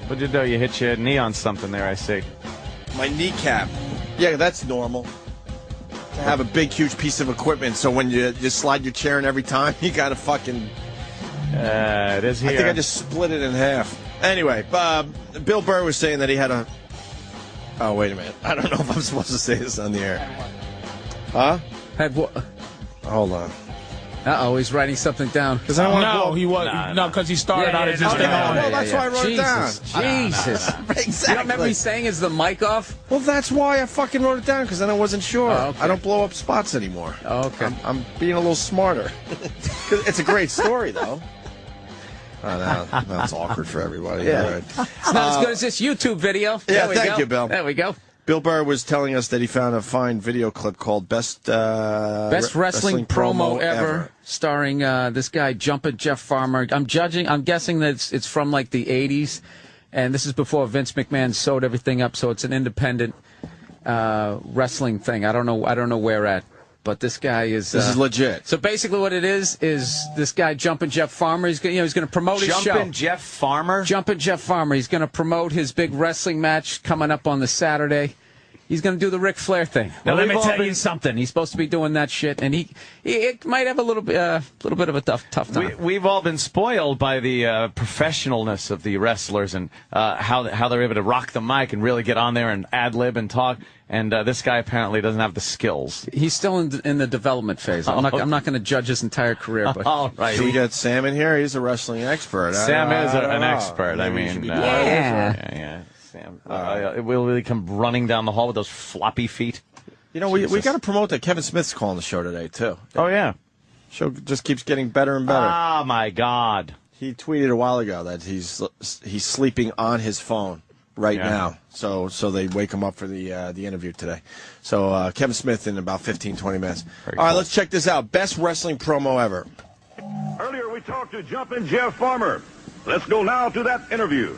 What'd you do? You hit your knee on something there, I see. My kneecap. Yeah, that's normal. To have a big, huge piece of equipment, so when you slide your chair in every time, you got to fucking... It is here. I think I just split it in half. Anyway, Bill Burr was saying that he had a... Oh, wait a minute. I don't know if I'm supposed to say this on the air. Huh? Had what? Hold on. Uh-oh, he's writing something down. Because he started out as just thing on. Well, that's why I wrote it down. Jesus. Exactly. You don't remember me saying, is the mic off? Well, that's why I fucking wrote it down, because then I wasn't sure. Oh, okay. I don't blow up spots anymore. Oh, okay. I'm being a little smarter. It's a great story, though. That's awkward for everybody. Yeah. Right. It's not as good as this YouTube video. Yeah, thank you, Bill. There we go. Bill Burr was telling us that he found a fine video clip called Best Wrestling Promo Ever, starring this guy, Jumpin' Jeff Farmer. I'm guessing that it's from like the 80s, and this is before Vince McMahon sewed everything up, so it's an independent wrestling thing. I don't know where at, but this guy is... This is legit. So basically what it is this guy, Jumpin' Jeff Farmer, he's going to promote his show. Jumpin' Jeff Farmer? Jumpin' Jeff Farmer. He's going to promote his big wrestling match coming up on the Saturday. He's going to do the Ric Flair thing. Now, let me tell you something. He's supposed to be doing that shit, and he might have a little bit of a tough time. We've all been spoiled by the professionalness of the wrestlers and how they're able to rock the mic and really get on there and ad-lib and talk. And this guy apparently doesn't have the skills. He's still in the development phase. I'm not going to judge his entire career. But all right. Should we get Sam in here? He's a wrestling expert. Sam is an expert. I mean, yeah. Sam. Will he come running down the hall with those floppy feet? You know, we got to promote that Kevin Smith's calling the show today, too. Oh, yeah. Show just keeps getting better and better. Oh, my God. He tweeted a while ago that he's sleeping on his phone right now. So they wake him up for the interview today. So Kevin Smith in about 15, 20 minutes. All right, let's check this out. Best wrestling promo ever. Earlier we talked to Jumpin' Jeff Farmer. Let's go now to that interview.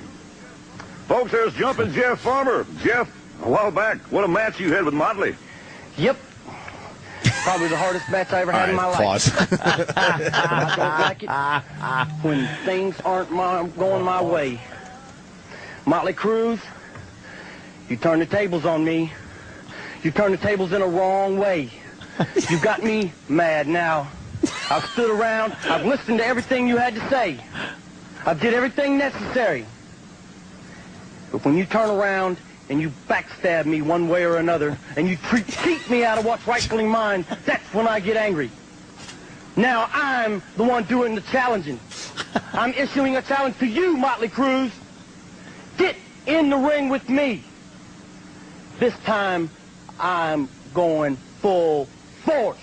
Folks, there's Jumpin' Jeff Farmer. Jeff, a while back, what a match you had with Motley. Yep. Probably the hardest match I ever had in my life. I don't like it when things aren't going my way. Motley Cruz, you turn the tables on me. You turn the tables in a wrong way. You got me mad now. I've stood around. I've listened to everything you had to say. I did everything necessary. But when you turn around and you backstab me one way or another, and you cheat me out of what's rightfully mine, that's when I get angry. Now I'm the one doing the challenging. I'm issuing a challenge to you, Motley Cruz. Get in the ring with me. This time, I'm going full force.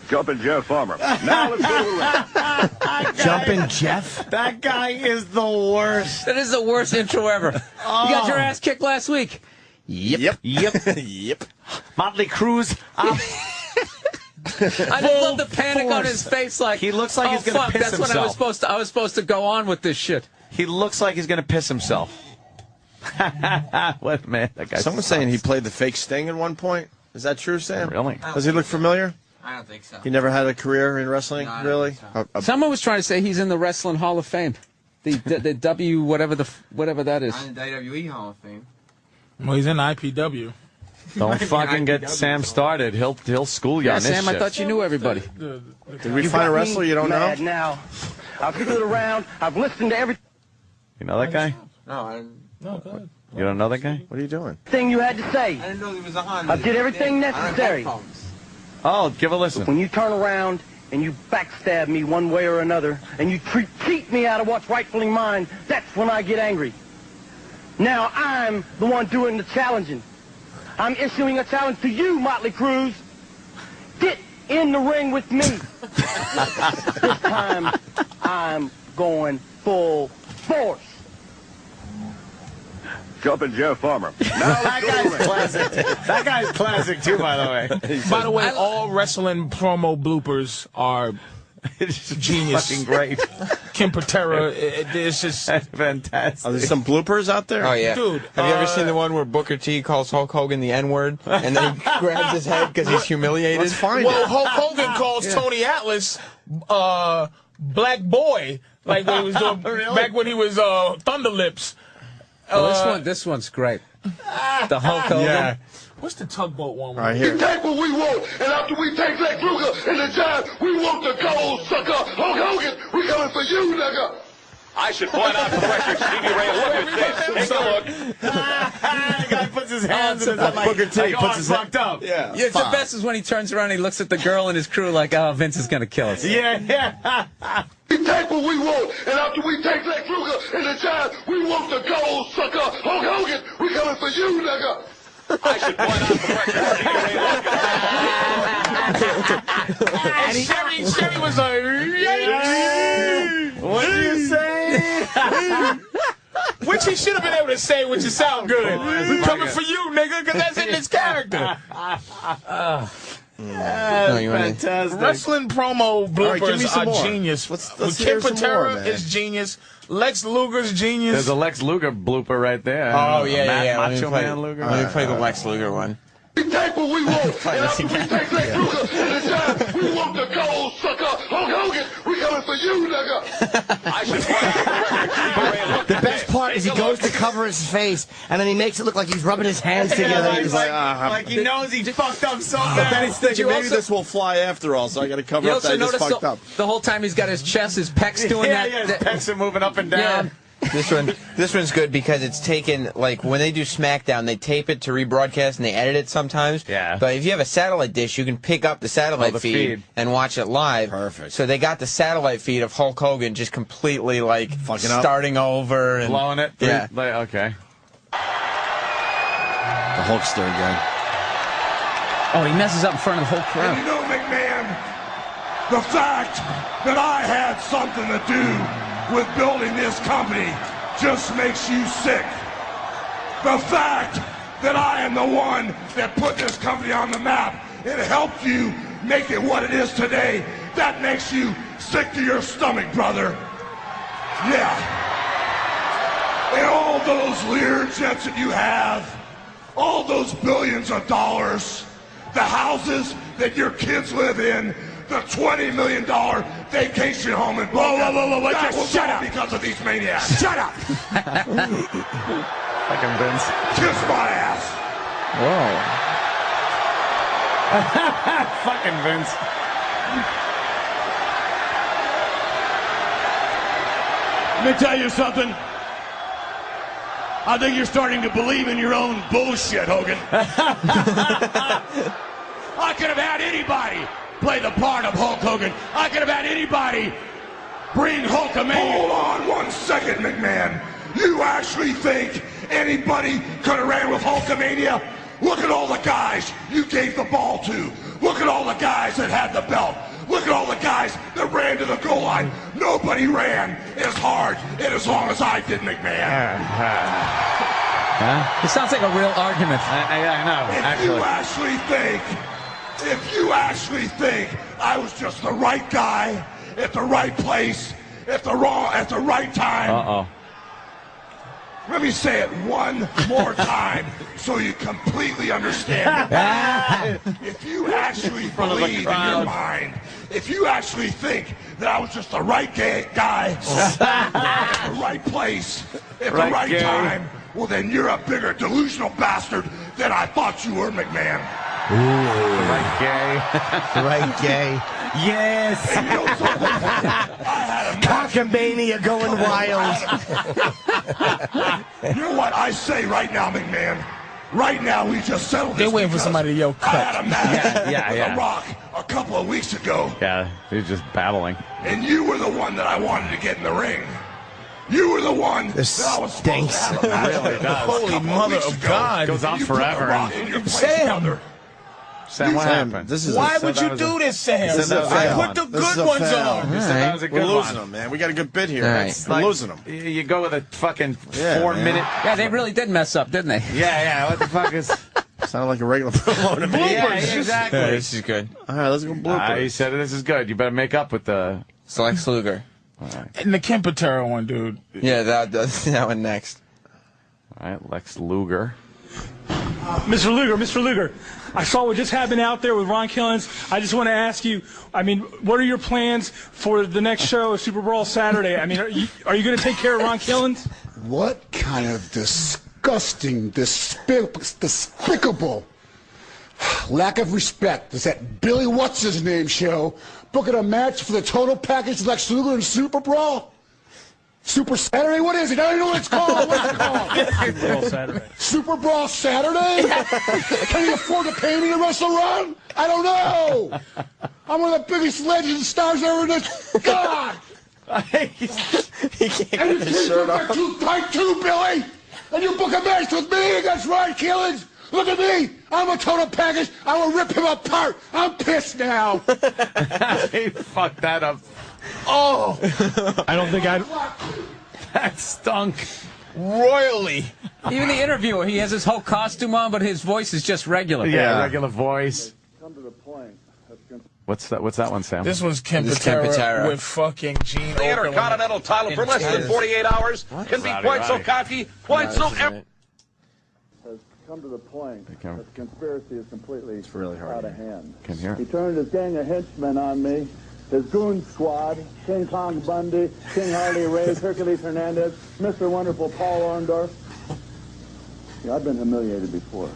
Jumpin' Jeff Farmer. Now let's go to the ring. Jumpin' Jeff? That guy is the worst. That is the worst intro ever. You got your ass kicked last week. Yep. Yep. Motley Cruz. I love the panic on his face. Like he looks like he's going to piss himself. That's what I was supposed to go on with this shit. He looks like he's going to piss himself. What, man? That guy. Someone's saying he played the fake Sting at one point. Is that true, Sam? Really? Does he look familiar? I don't think so. He never had a career in wrestling, No, really? Someone was trying to say he's in the Wrestling Hall of Fame. The W whatever that is. Not in the WWE Hall of Fame. Well, he's in IPW. Don't fucking get Sam started. He'll school you on this Sam, shit. I thought you knew everybody. Did we find a wrestler you don't know? Now, I've stood around. I've listened to everything You know that guy? No, I didn't. No, go ahead. You don't know that guy? What are you doing? you had to say. I didn't know he was on. I did everything necessary. Oh, give a listen. When you turn around and you backstab me one way or another, and you cheat me out of what's rightfully mine, that's when I get angry. Now I'm the one doing the challenging. I'm issuing a challenge to you, Motley Cruz. Get in the ring with me. This time, I'm going full force. Jumpin' Jeff Farmer. Now That guy's classic. That guy's classic, too, by the way. By the way, all wrestling promo bloopers are It's genius. fucking great. Kim Patera. It's just fantastic. Are there some bloopers out there? Oh, yeah. Dude, have you ever seen the one where Booker T calls Hulk Hogan the N-word, and then he grabs his head because he's humiliated? Let's find well, it. Hulk Hogan calls Tony Atlas Black Boy Like when he was doing, back when he was Thunder Lips. This one's great. The Hulk Hogan. Yeah. What's the tugboat one? Right here. We take what we want, and after we take Lex Luger and the Giant, we want the gold, sucker. Hulk Hogan, we coming for you, nigga. I should point out for the record, Stevie Ray, look at this. Take a look. The guy puts his hands in his head like, Booker T puts his fucked up. Yeah. Yeah, it's the best is when he turns around and he looks at the girl and his crew like, oh, Vince is going to kill us. Yeah. We take what we want, and after we take Lex Luger and the Giant, we want the gold, sucker. Hulk Hogan, we coming for you, nigga. I should point out for the record, Stevie Ray, look at this. And Sherry was like, What did you say? which he should have been able to say, which is sound good. We coming for you, nigga, because that's in his character. Fantastic. Wrestling promo bloopers some are more. genius. Let's Ken hear some more, Patera man. is genius. Lex Luger's genius. There's a Lex Luger blooper right there. Oh, yeah. Macho Man Luger. Let me play the Lex Luger one. We take what we want, and after we take Lex Luger and the Giant, we want the gold, sucker. Hulk Hogan, we coming for you, nigga. I should point out for the record, Stevie Ray, look The at best this. part is he goes to cover his face, and then he makes it look like he's rubbing his hands together. He's like, Like he knows he fucked up so Then bad. he's thinking, you maybe also- this will fly after all, so I got to cover You up that also I just notice fucked up. the whole time he's got his chest, his pecs doing Yeah, that. his pecs are moving up and down. This one's good because it's taken, like, when they do SmackDown, they tape it to rebroadcast and they edit it sometimes. Yeah. But if you have a satellite dish, you can pick up the satellite the feed feed. and watch it live. Perfect. So they got the satellite feed of Hulk Hogan just completely, like, Fucking up. starting over. And, Blowing it. Yeah. Okay. The Hulkster again. Oh, he messes up in front of the whole crowd. You know, McMahon, the fact that I had something to do with building this company just makes you sick. The fact that I am the one that put this company on the map and helped you make it what it is today, that makes you sick to your stomach, brother. Yeah. And all those Lear jets that you have, all those billions of dollars, the houses that your kids live in, the $20 million vacation home in Boca. That was all because of these maniacs. Shut up! Fucking Vince. Kiss my ass. Fucking Vince. Let me tell you something. I think you're starting to believe in your own bullshit, Hogan. I could have had anybody play the part of Hulk Hogan. I could have had anybody bring Hulkamania. Hold on 1 second, McMahon. You actually think anybody could have ran with Hulkamania? Look at all the guys you gave the ball to. Look at all the guys that had the belt. Look at all the guys that ran to the goal line. Nobody ran as hard and as long as I did, McMahon. It sounds like a real argument. I know. If you actually think I was just the right guy at the right place at the right time. Let me say it one more time so you completely understand it. If you actually believe in your mind, if you actually think that I was just the right guy at the right place at the right time, well then you're a bigger delusional bastard than I thought you were, McMahon. Right gay. Right, gay. Yes. Cockamania going wild. You know what I say right now, McMahon? Right now, we just settled this. They're waiting for because somebody to yell I had a match with yeah. The Rock a couple of weeks ago, Yeah, he's just battling. and you were the one that I wanted to get in the ring. You were the one This that I was stinks. supposed to have a match Really with does. a Holy couple of mother weeks of ago. God. Goes on You put forever. The Rock in your place, Sam. brother. Sam, what Sam, happened? this is Why a, would you do this, Sam? This is a I fail. put the This is good a ones fail. on. That was a We're good losing one. them, man. We got a good bit here. All That's, right. we're losing them. You go with a fucking Yeah, 4 man. minute. Yeah, they really did mess up, didn't they? Yeah. What the fuck is? Sounded like a regular promo to me. Yeah, exactly. Yeah, this is good. All right, let's go He bloopers. said this is good. You better make up with the. It's Lex Luger. And the Ken Patera one, dude. Yeah, that one next. All right, Lex Luger. Mr. Luger, I saw what just happened out there with Ron Killens. I just want to ask you, I mean, what are your plans for the next show, Super Brawl Saturday? I mean, are you going to take care of Ron Killens? What kind of disgusting, despicable lack of respect is that Billy What's-His-Name show booking a match for the total package Lex Luger and Super Brawl? Super Saturday? What is it? I don't know what it's called. What's it called? Super Brawl Saturday. Super Brawl Saturday? Can you afford to pay me to wrestle Ron? I don't know. I'm one of the biggest legends and stars ever in this. God! He can't And you get his shirt off. too tight too, Billy! And you book a match with me against Ron Killens? Look at me! I'm a total package. I will rip him apart. I'm pissed now. He fucked that up. Oh! I don't think I'd... That stunk. Royally. Even the interviewer, he has his whole costume on, but his voice is just regular. Yeah, regular voice. Come to the point. What's that one, Sam? This was Ken Patera with fucking Gene The Intercontinental title for less than 48 hours can be quite so cocky, quite so... Has come to the point that the conspiracy is completely out of hand. Can hear it. He turned his gang of henchmen on me, his goon squad, King Kong Bundy, King Harley Race, Hercules Hernandez, Mr. Wonderful Paul Orndorff. Yeah, I've been humiliated before.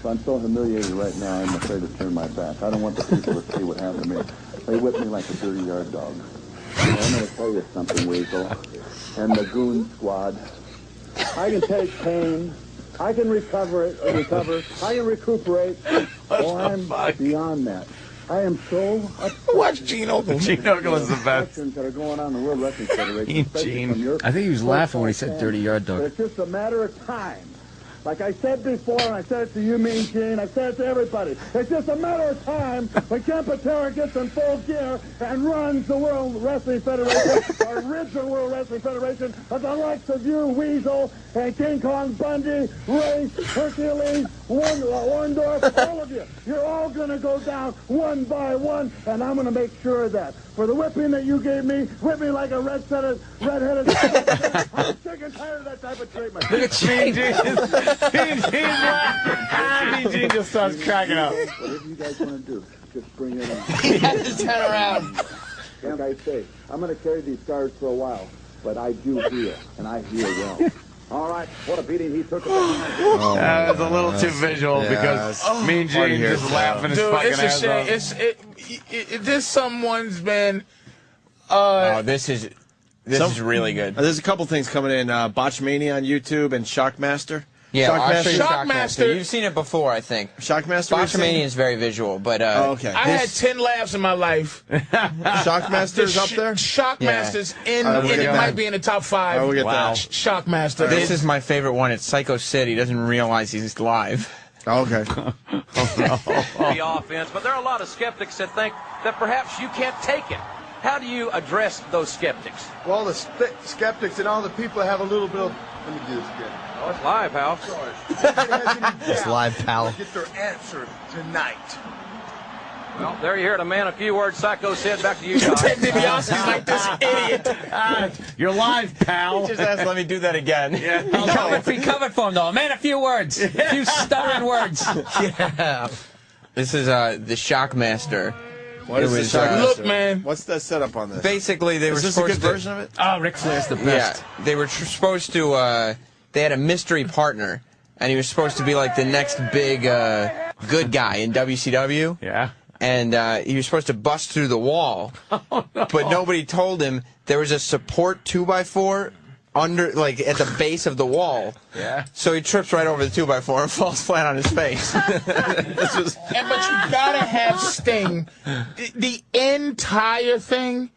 So I'm so humiliated right now, I'm afraid to turn my back. I don't want the people to see what happened to me. They whipped me like a dirty yard dog. I'm going to tell you something, Weasel, and the goon squad. I can take pain. I can recover. I can recuperate. Oh, I'm beyond that. I am so upset. Watch Gene Okerlund. Gene Okerlund's the best. That are going on in the World Wrestling Federation. Gene. I think he was laughing when he said dirty yard dog. It's just a matter of time. Like I said before, and I said it to you, Mean Gene, I said it to everybody. It's just a matter of time when Ken Patera gets in full gear and runs the World Wrestling Federation, or rids the World Wrestling Federation, of the likes of you, Weasel, and King Kong Bundy, Race, Hercules, Orndorff, all of you. You're all going to go down one by one, and I'm going to make sure of that. For the whipping that you gave me, whip me like a red-headed... I'm sick and tired of that type of treatment. Look at Mean Gene. Mean Gene just starts cracking up. Whatever you guys want to do, just bring it on. He had to turn around. Like I say, I'm going to carry these scars for a while, but I do heal, and I heal well. All right, what a beating he took. That was a little too visual because Mean Gene just laughing his fucking ass off. It's a shame. This someone's been... This is really good. There's a couple things coming in. Botchmania on YouTube and Shockmaster. Yeah, I'll show you Shockmaster. You've seen it before, I think. Shockmaster? Botchmania is very visual, but... okay. I had 10 laughs in my life. Shockmaster's up there? Shockmaster's it might be in the top 5. We'll get that. Shockmaster. This is my favorite one. It's Psycho Sid. He doesn't realize he's live. Okay. The offense, but there are a lot of skeptics that think that perhaps you can't take it. How do you address those skeptics? Well, the skeptics and all the people have a little bit of... Let me do this again. Oh, it's live, pal. Sorry. It's live, pal. Get their answer tonight. Well, there you hear it, a man, a few words. Psycho said, back to you, Ted guys. DiBiase's like this idiot. You're live, pal. He just asked, let me do that again. Yeah. He covered for him, though. Man, a few words. A few stuttering words. Yeah. This is the Shockmaster. What is the Shockmaster? Look, man. What's the setup on this? Basically, they were Is this a supposed good to... version of it? Oh, Ric Flair's the best. Yeah, they were supposed to... they had a mystery partner, and he was supposed to be like the next big good guy in WCW. Yeah. And he was supposed to bust through the wall, but nobody told him there was a support 2x4 under, like, at the base of the wall. Yeah. So he trips right over the 2x4 and falls flat on his face. But you gotta have Sting. The entire thing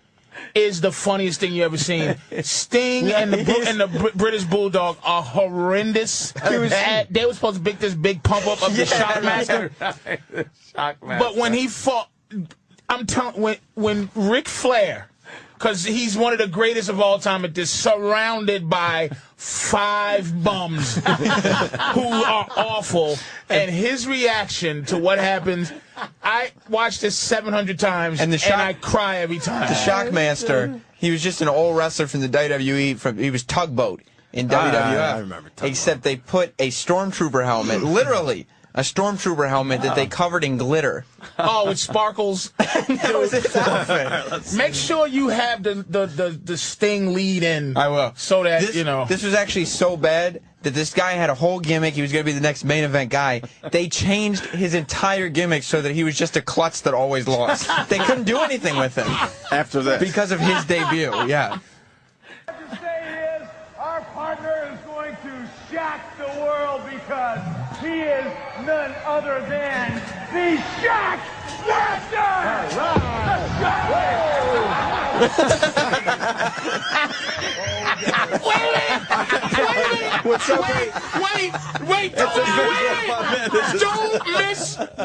is the funniest thing you ever seen. Sting and the British Bulldog are horrendous. They were supposed to make this big pump up of the Shockmaster. Shockmaster. But when he fought, I'm telling, when Ric Flair, because he's one of the greatest of all time at this, surrounded by 5 bums who are awful, and his reaction to what happens, I watched this 700 times, and I cry every time. The Shockmaster, he was just an old wrestler from the WWE. He was Tugboat. in WWF. I remember. Except they put a stormtrooper helmet, literally a stormtrooper helmet that they covered in glitter. Oh, with sparkles. That was his outfit. Make sure you have the Sting lead in. I will. So that, This was actually so bad that this guy had a whole gimmick. He was going to be the next main event guy. They changed his entire gimmick so that he was just a klutz that always lost. They couldn't do anything with him. After this. Because of his debut, yeah. To say is, our partner is going to shock the world because he is none other than the Shock Master! What's so great? Wait!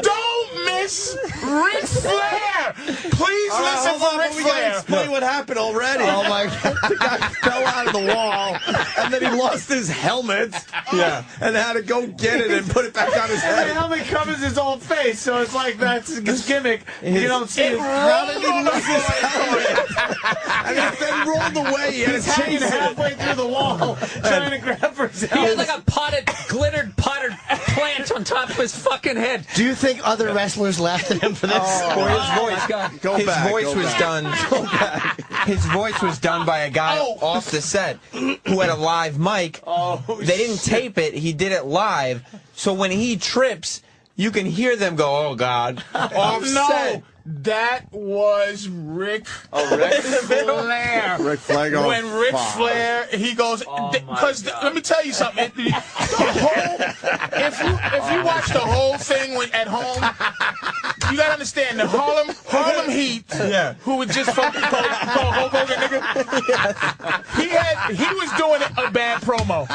Don't miss Ric Flair! Please listen for Ric Flair. Explain what happened already. Oh my God! The guy fell out of the wall, and then he lost his helmet. Yeah, and had to go get it and put it back on his head. The helmet covers his whole face, so it's like that's his gimmick. You don't see it. How did he lose his helmet? And he then rolled away. He had He's to hanging chase it. halfway through the wall, trying to grab for his He helmet. had like a glittered potted plant on top of his fucking head. Do you think other wrestlers laughed at him for this? His voice was done by a guy off the set who had a live mic. They didn't tape it. He did it live. So when he trips, you can hear them go, "Oh God!" off set. No, that was Ric Flair. Ric Flair goes, when Ric Flair, he goes, because let me tell you something. The whole, if you watch the whole thing at home, you gotta understand the Harlem Heat, who was just fucking called Hoboken nigga. Yes. He was doing a bad promo,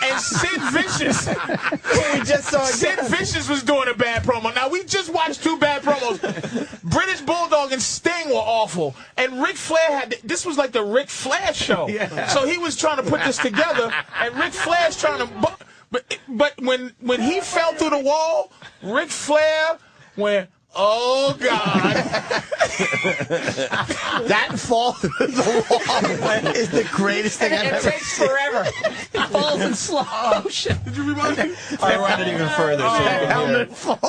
and Sid Vicious, who we just saw, Sid Vicious was doing a bad promo. Now we just watched two bad promos. British Bulldog and Sting were awful, and Ric Flair this was like the Ric Flair show. So he was trying to put this together, and Ric Flair's trying to. But when he fell through the wall, Ric Flair went, "Oh God!" That fall through the wall is the greatest thing I've ever seen. It takes forever. It falls in slow motion. Did you rewind it? I rewound it even further. Helmet falls.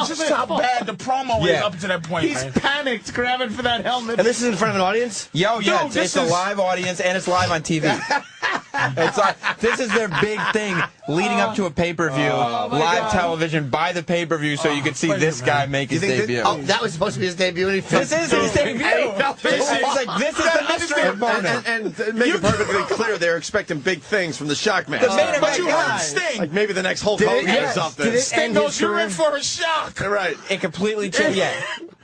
Just how bad the promo is up to that point. He's panicked, grabbing for that helmet. And this is in front of an audience? Yeah, it's a live audience, and it's live on TV. This is their big thing leading up to a pay-per-view, live television by the pay-per-view, so you could see this guy make his debut. That was supposed to be his debut. And This is his debut. This is the mystery opponent. And to make it perfectly clear, they're expecting big things from the Shock Master. But you heard Sting. Like maybe the next Hulk Hogan or something. Sting goes, "You're in for a shock." Right. It completely changed. Yeah.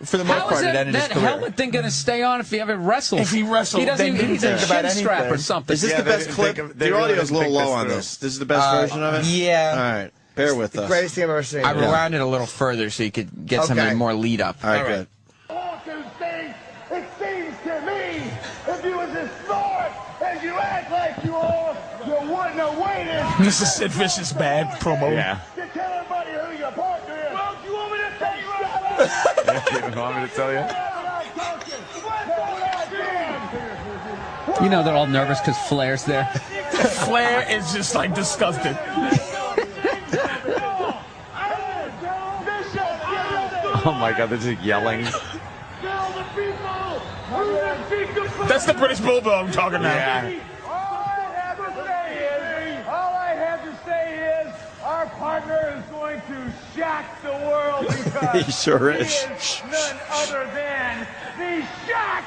For the most How part, is it ended his that career. helmet thing going to stay on if he ever wrestles? If he wrestles, he doesn't even need a think about chin strap anything. or something. Is this the best clip? The audio's a little low on this. This is the best version of it? Yeah. All right. Bear with us. Greatest thing I've ever seen. I rewound it a little further so you could get something more lead up. All right, good. It seems to me, if you was as smart as you act like you are, you wouldn't have waited. This is Sid Vicious' bad promo. Yeah. To tell everybody who your partner is. Well, do you want me to tell you right You want me to tell you? You know they're all nervous because Flair's there. Flair is just like disgusted. Oh my God, they're just yelling. That's the British Bulldog talking now. Yeah. All I have to say is our partner is going to shock the world because He sure is. he is none other than the Shock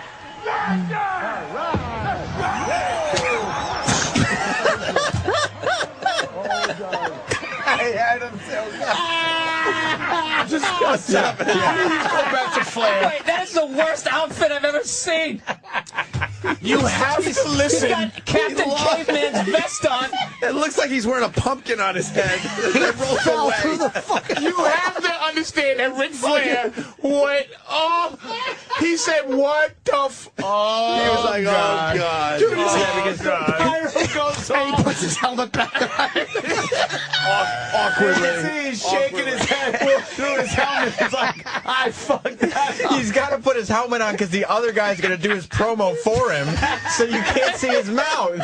I had him so Just go back to Flair. Wait, that's the worst outfit I've ever seen. You have to listen. He's got Captain Caveman's vest on. It looks like he's wearing a pumpkin on his head. It rolls away. You have to understand that Ric Flair went, he said, "What the oh, He was like, God. oh, God. Dude, Because Pyro goes And he puts his helmet back on. awkwardly. He's shaking his head through his helmet. He's like, I fucked that up. He's got to put his helmet on because the other guy's going to do his promo for him, so you can't see his mouth.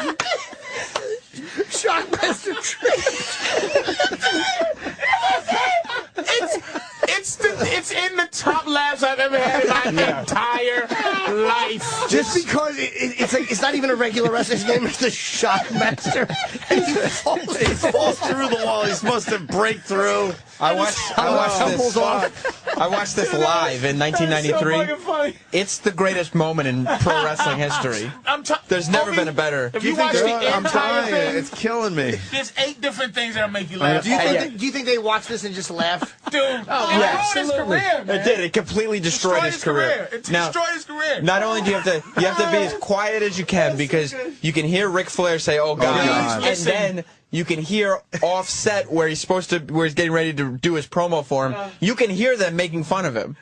Shockmaster It's in the top laughs I've ever had in my entire life. Just because it's not even a regular wrestler. His name is the Shockmaster. And he falls through the wall. He's supposed to break through. I watched this live in 1993. It's the greatest moment in pro wrestling history. There's never been a better. If you watch the entire thing, it's killing me. There's 8 different things that'll make you laugh. Do you think they watch this and just laugh? Dude, it ruined his career, man. It did. It completely destroyed his career. It destroyed his career. Not only do you have to be as quiet as you can because you can hear Ric Flair say, "Oh God," and then you can hear offset where he's getting ready to do his promo for him. You can hear them making fun of him.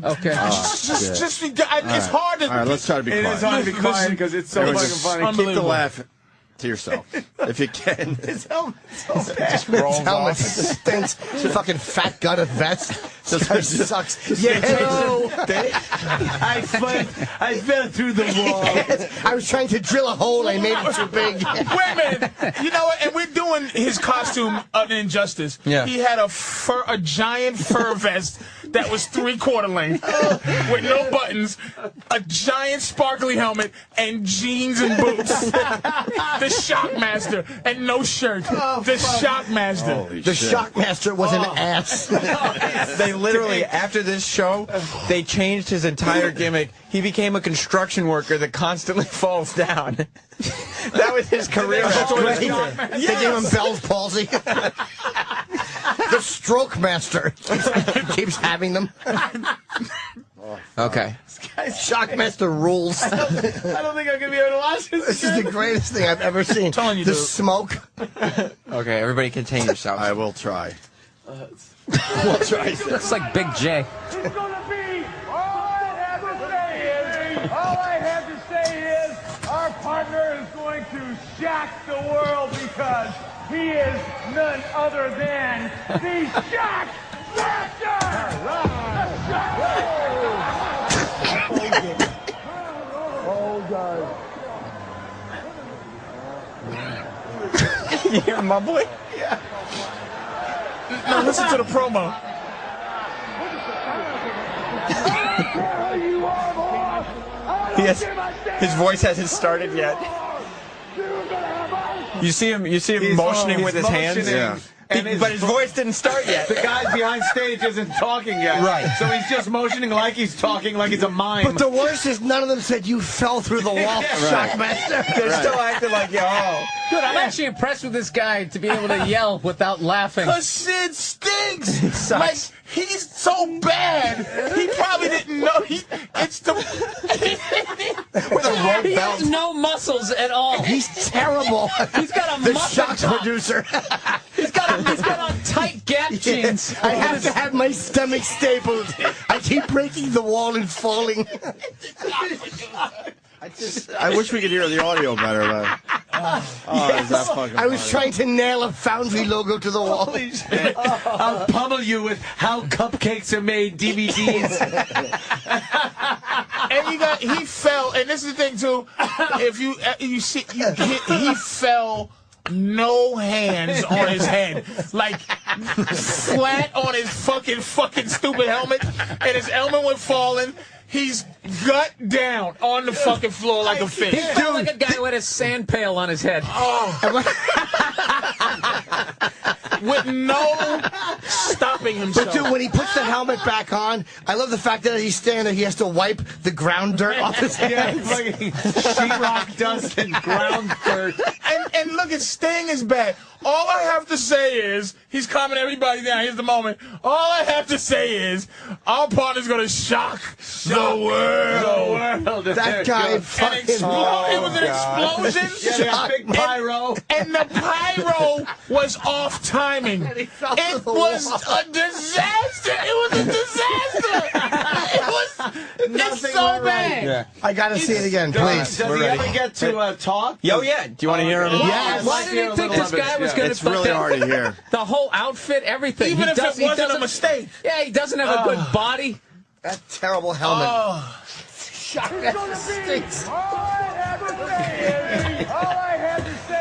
Okay. It's hard to. All right, let's try to be quiet. It is hard to be quiet because it's so fucking funny. Keep the laugh to yourself if you can. His helmet's so bad. His helmet stinks. Fucking fat gutted vest. Just sucks. Yeah. I fell through the wall. I was trying to drill a hole. I made it too big. Wait a minute. You know what? And we're doing his costume of Injustice. Yeah. He had a giant fur vest that was 3/4 length with no buttons, a giant sparkly helmet, and jeans and boots. The Shockmaster and no shirt. The Shockmaster. The Shockmaster was an ass. They literally, after this show, they changed his entire gimmick. He became a construction worker that constantly falls down. That was his career. They gave him Bell's palsy. The Stroke Master keeps having them. Okay. Shockmaster rules. I don't think I'm going to be able to watch this. This is the greatest thing I've ever seen. Telling you, the dude. smoke. Okay, everybody contain yourself. I will try. We'll try. Looks like Big J. It's going to be, all I have to say is, our partner is going to shock the world because he is none other than the Shockmaster! Oh, God. You hear mumbling? Yeah. Now listen to the promo. His voice hasn't started yet. You see him motioning with his hands? Yeah. But his voice didn't start yet. The guy behind stage isn't talking yet. Right. So he's just motioning like he's talking, like he's a mime. But the worst is none of them said you fell through the wall, Shockmaster. They're still acting like, yo. Dude, I'm actually impressed with this guy to be able to yell without laughing. Cause Sid stinks. Like he's so bad. He probably didn't know. With a rope He belt. has no muscles at all. He's terrible. He's got a The muffin shock top. producer. He's got on tight gap jeans. I have to have my stomach stapled. I keep breaking the wall and falling. I wish we could hear the audio better, but is that fucking I was funny. trying to nail a Foundry logo to the wall. I'll pummel you with how cupcakes are made DVDs. And he fell, and this is the thing too. If you see, he fell. No hands on his head, like flat on his fucking stupid helmet, and his helmet went falling. He's gut down on the fucking floor like a fish. He felt like a guy who had a sand pail on his head. With no stopping himself. But dude, when he puts the helmet back on, I love the fact that as he's standing there, he has to wipe the ground dirt off his hands. Yeah, sheetrock dust and ground dirt. And look, his Sting is bad. All I have to say is, he's calming everybody down. Here's the moment. All I have to say is, our partner's going to shock the world. That guy fucking... It was an explosion. Yeah, big pyro. And the pyro was off timing. It was a disaster. It's so bad. Yeah. I gotta see it again, please. Does he ever get to talk? Yo, yeah. Do you want to hear him? Yes. Why did he think this guy was going to... It's really hard to hear. The whole outfit, everything. Even if it wasn't a mistake. Yeah, he doesn't have a good body. That terrible helmet. It's going to be, all I have to say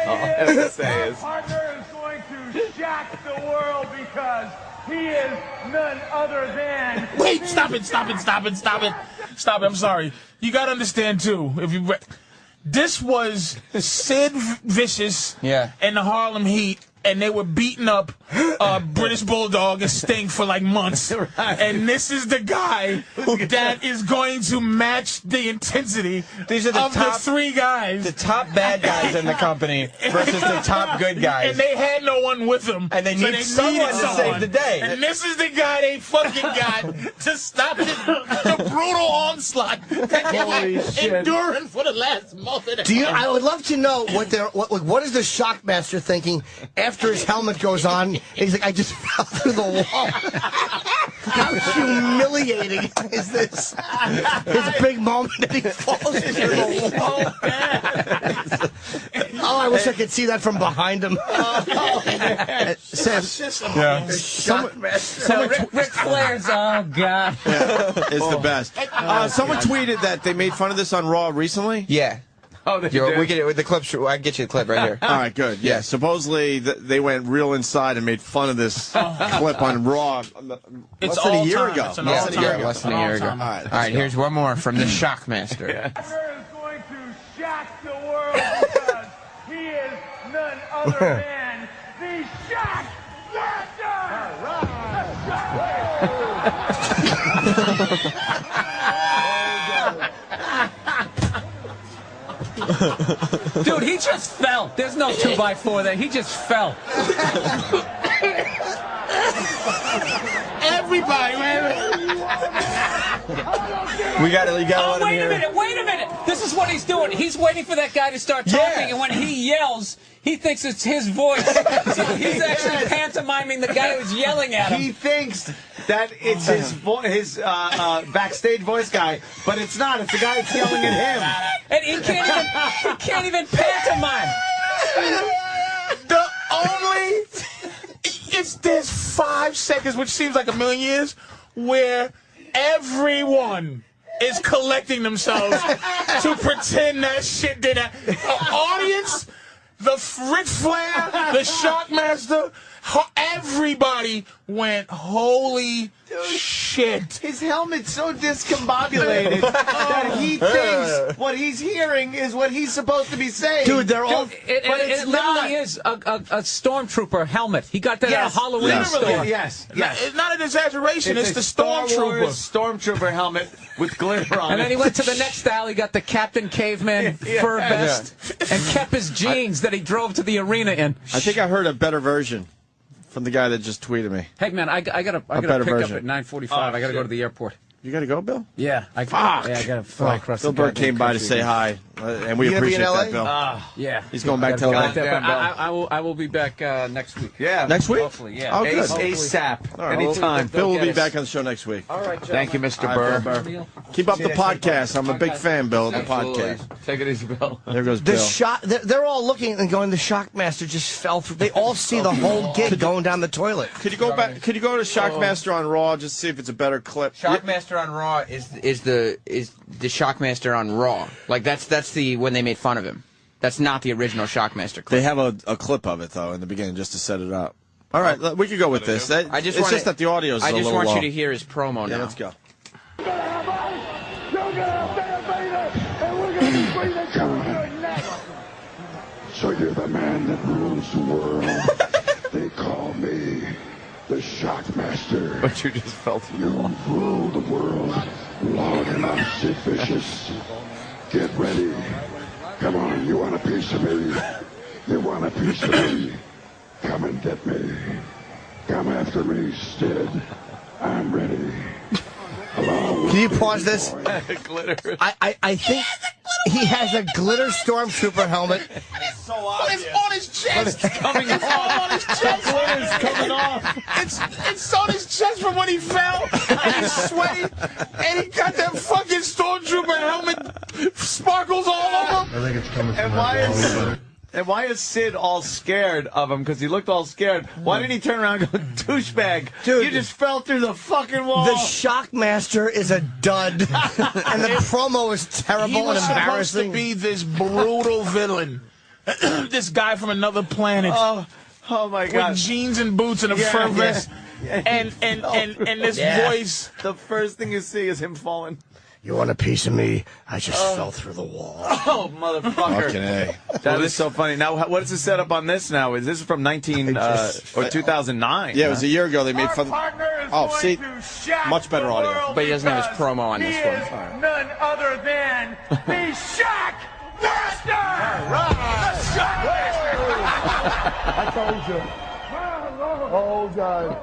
has to say is. My partner is going to shock the world because he is none other than... Wait, stop it. I'm sorry. You got to understand, too. This was Sid Vicious and the Harlem Heat, and they were beating up British Bulldog and Sting for like months. Right. And this is the guy that is going to match the intensity These are the of top, the three guys. The top bad guys in the company versus the top good guys. And they had no one with them. And they need someone to save the day. And this is the guy they fucking got to stop the brutal onslaught that they were enduring for the last month and a half. I would love to know what is the Shockmaster thinking after his helmet goes on, and he's like, I just fell through the wall. How humiliating is this? His big moment that he falls through the wall. Oh, I wish I could see that from behind him. Ric Flair's, oh, God. It's the best. Someone tweeted that they made fun of this on Raw recently. Yeah. Oh, we get it with the clip. I can get you the clip right here. All right, good. Yeah, supposedly they went real inside and made fun of this clip on Raw less than a year ago. Less than a year ago. All right, here's one more from the Shockmaster. Yes. Is going to shock the world because he is none other than the Dude, he just fell. There's no 2x4 there. He just fell. Everybody, man. You gotta let him hear. Wait a minute. This is what he's doing. He's waiting for that guy to start talking, and when he yells, he thinks it's his voice. So he's actually pantomiming the guy who's yelling at him. He thinks that it's his backstage voice guy, but it's not. It's the guy that's yelling at him. And he can't even pantomime. The only... There's 5 seconds, which seems like a million years, where everyone is collecting themselves to pretend that shit did that. Audience, the Ric Flair, the Shockmaster, everybody went, holy shit. His helmet's so discombobulated that he thinks what he's hearing is what he's supposed to be saying. Dude, they're all... It literally is a stormtrooper helmet. He got that at a Halloween store. Yes. It's not an exaggeration. It's the Stormtrooper helmet with glitter on it. And then he went to the next style. He got the Captain Caveman fur vest and kept his jeans that he drove to the arena in. I think I heard a better version from the guy that just tweeted me. Hey, man, I gotta pick up at 9:45. I gotta go to the airport. You gotta go, Bill? Yeah. I gotta fly across Bill the Burr came by to say hi, and we appreciate that, Bill. Yeah. He's going back to LA. I will be back next week. Yeah. Next week? Hopefully, yeah. Oh, good. ASAP. All right, Anytime. Bill will be back on the show next week. All right, Joe. Thank you, Mr. Burr. Keep up the podcast. I'm a big fan, Bill, of the podcast. Take it easy, Bill. There goes Bill. They're all looking and going, the Shockmaster just fell through. They all see the whole gig going down the toilet. Could you go back? Could you go to Shockmaster on Raw just to see if it's a better clip? Shockmaster on Raw is the Shockmaster on Raw. Like that's the when they made fun of him. That's not the original Shockmaster clip. They have a clip of it though in the beginning just to set it up. All right, we could go with this. It's just that the audio is a little low. I just want you to hear his promo now. Yeah, let's go. You're gonna have ice, you're gonna have Vader, and we're gonna be breathing through next. So you're the man that rules the world. They call me the Shockmaster. But you just felt it. You've ruled the world long enough, Sid Vicious. Get ready. Come on, you want a piece of me? You want a piece of me? Come and get me. Come after me, Sid. I'm ready. Can you pause this? Glitter. I think he has a glitter stormtrooper helmet. It's so obvious. It's on his chest. It's coming It's off. all on his chest. Glitter's coming off. It's on his chest from when he fell. And he's sweaty. And he got that fucking stormtrooper helmet. Sparkles all over him. I think it's coming from And why is Sid all scared of him? Because he looked all scared. Why didn't he turn around and go, douchebag? Dude, you just fell through the fucking wall. The Shockmaster is a dud. And the promo is terrible and He was supposed to embarrassing. be this brutal villain this guy from another planet. Oh my God! With jeans and boots and a fur vest, and this voice. The first thing you see is him falling. You want a piece of me? I just fell through the wall. Oh, motherfucker! Fucking A. That is so funny. Now, what is the setup on this? Now, is this from 2009? Yeah, it was a year ago. They made fun. See, much better audio. But he doesn't have his promo on this one. Is none other than the Shock Master! I told you. Oh, God.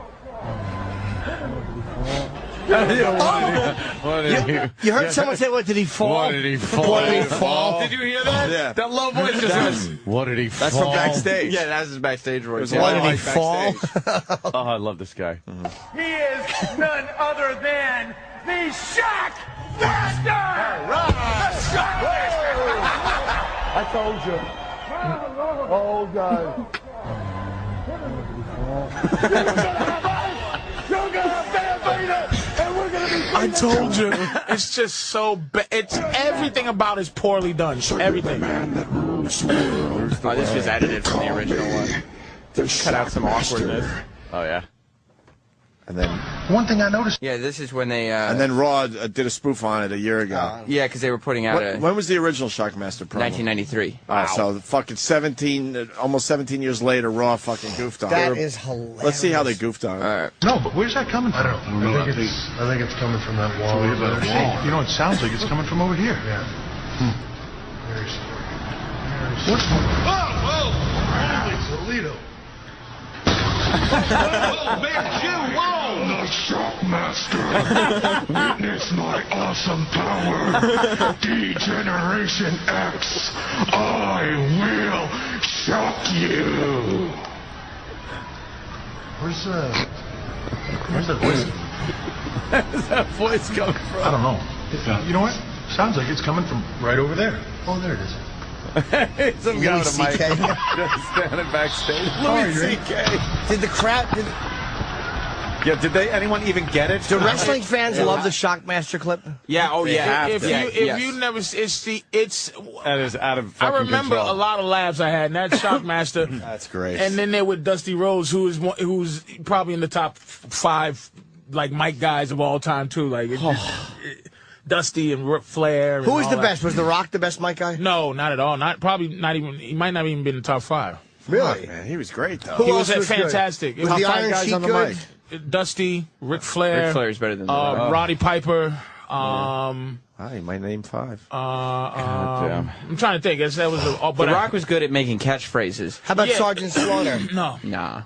You heard someone say, what, did he fall? What did he fall? What did he fall? Did you hear that? Yeah. That low voice just says, what did he fall? That's from backstage. Yeah, that's his backstage voice. What did he fall? Oh, I love this guy. He is none other than the Shock Master! The Shock Master! I told you. Oh, God. You're gonna beat it, and we're gonna be. I told you. It's just so bad. It's everything about it is poorly done. Everything. Oh, this was edited from the original one. Cut out some awkwardness. Oh yeah. And then one thing I noticed. Yeah, this is when they. And then Raw did a spoof on it a year ago. Yeah, because they were putting out When was the original Shockmaster promo? 1993. Wow. So fucking 17, almost 17 years later, Raw fucking goofed on it. That is hilarious. Let's see how they goofed on it. No, but where's that coming from? I don't know. I think it's coming from that wall. You know, it sounds like it's coming from over here. Yeah. What? Oh, holy Toledo. Oh, man, Jim, whoa! The Shockmaster. Witness my awesome power. Degeneration X. I will shock you. Where's that voice? Where's that voice coming from? I don't know. You know what? Sounds like it's coming from right over there. Oh, there it is. Some guy with a mic just standing backstage. Louis C.K. Did the crowd? Yeah, did anyone even get it? Do wrestling fans love the Shockmaster clip? Yeah. Oh yeah. If you never, it's that is out of. I remember control. a lot of laughs I had, and that Shockmaster. That's great. And then there with Dusty Rhodes, who's probably in the top 5 like mic guys of all time too. Like Dusty and Ric Flair. Who was the best? Was The Rock the best mic guy? No, not at all. Not even. He might not even been in the top 5. Really? Oh, man, he was great though. He was fantastic. Was the Iron Sheik good? Dusty, Ric Flair. Ric Flair's better than Roddy Piper. He might name 5. I'm trying to think. That was The Rock was good at making catchphrase. How about Sergeant Slaughter? No. Nah.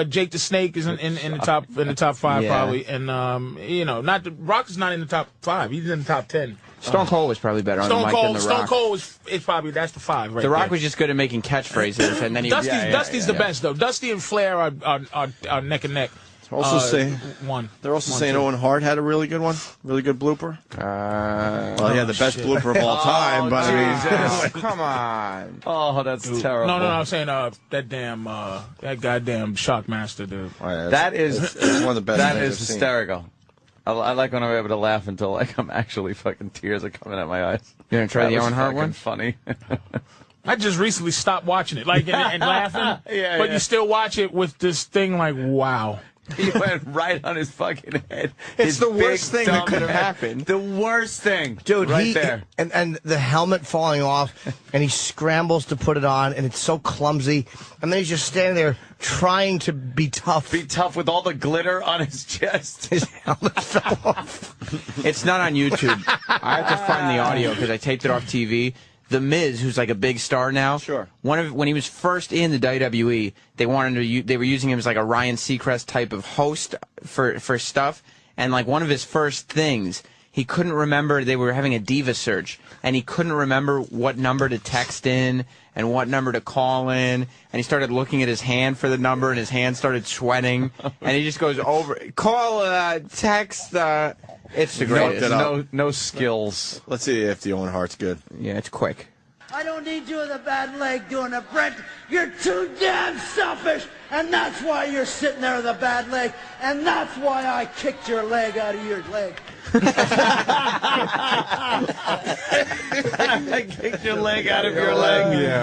Jake the Snake is in the top 5 probably, and not the Rock is not in the top 5. He's in the top 10. Stone Cold was probably better on the mic than The Rock. Stone Cold is probably that's the 5 right The Rock there. was just good at making catchphrases, and then Dusty's the best though. Dusty and Flair are neck and neck. Also saying they're also saying Owen Hart had a really good one, really good blooper. Well, he had the best blooper of all time, but I mean, come on. Oh, that's terrible. No, I'm saying that goddamn Shockmaster dude. That is one of the best. That is hysterical. I like when I'm able to laugh until like I'm actually fucking tears are coming out my eyes. You gonna try the Owen Hart one? Funny. I just recently stopped watching it, like and laughing. But you still watch it with this thing, like wow. He went right on his fucking head. It's the worst thing that could have happened. The worst thing, dude. Right there, and the helmet falling off, and he scrambles to put it on, and it's so clumsy. And then he's just standing there trying to be tough. Be tough with all the glitter on his chest. His helmet fell off. It's not on YouTube. I have to find the audio because I taped it off TV. The Miz, who's like a big star now. Sure. When he was first in the WWE, they were using him as like a Ryan Seacrest type of host for stuff. And like one of his first things, he couldn't remember. They were having a diva search, and he couldn't remember what number to text in and what number to call in. And he started looking at his hand for the number, and his hand started sweating. And he just goes over, call, text. It's the greatest. No skills. Let's see if the Owen Hart's good. Yeah, it's quick. I don't need you with a bad leg doing it, Brent. You're too damn selfish, and that's why you're sitting there with a bad leg, and that's why I kicked your leg out of your leg. I kicked your leg out of your leg. Yeah.